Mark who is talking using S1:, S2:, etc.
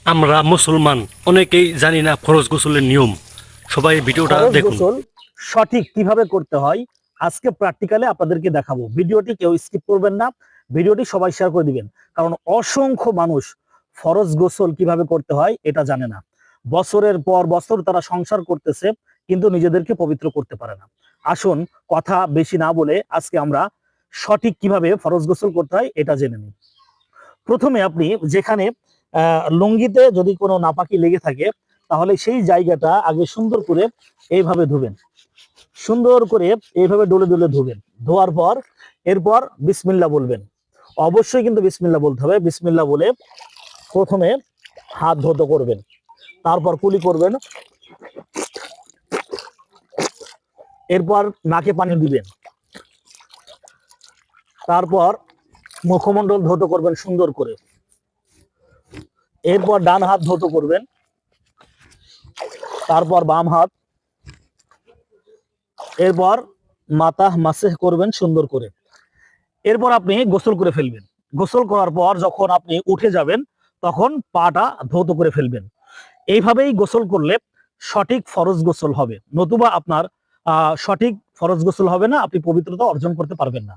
S1: আমরা মুসলমান অনেকেই জানি না ফরজ গোসলের নিয়ম। সবাই ভিডিওটা
S2: ফরজ
S1: দেখুন।
S2: গোসল সঠিক কিভাবে করতে হয় আজকে প্র্যাকটিক্যালে আপনাদেরকে দেখাবো। ভিডিওটি কেউ স্কিপ করবেন না, ভিডিওটি সবাই শেয়ার করে দিবেন, কারণ অসংখ্য মানুষ ফরজ গোসল কিভাবে করতে হয় এটা জানে না। বছরের পর বছর তারা সংসার করতেছে কিন্তু নিজেদেরকে পবিত্র করতে পারে না। আসুন কথা বেশি না বলে আজকে আমরা সঠিক কিভাবে ফরজ গোসল করতে হয় এটা জেনে নিই। প্রথমে আপনি যেখানে লুঙ্গিতে যদি কোনো নাপাকি লেগে থাকে তাহলে সেই জায়গাটা আগে সুন্দর করে এইভাবে ধুবেন, সুন্দর করে এইভাবে ডলে ডলে ধুবেন। ধোয়ার পর এরপর বিসমিল্লাহ বলবেন। অবশ্যই কিন্তু বিসমিল্লাহ বলতে হবে। বিসমিল্লাহ বলে প্রথমে হাত ধৌত করবেন, তারপর কুলি করবেন, এরপর নাকে পানি দিবেন, তারপর মুখমণ্ডল ধৌত করবেন সুন্দর করে, এরপর ডান হাত ধৌত করবেন, তারপর বাম হাত, এরপর মাথা মাসেহ করবেন সুন্দর করে। এরপর আপনি গোসল করে ফেলবেন। গোসল করার পর যখন আপনি উঠে যাবেন তখন পাটা ধৌত করে ফেলবেন। এইভাবেই গোসল করলে সঠিক ফরজ গোসল হবে, নতুবা আপনার সঠিক ফরজ গোসল হবে না, আপনি পবিত্রতা অর্জন করতে পারবেন না।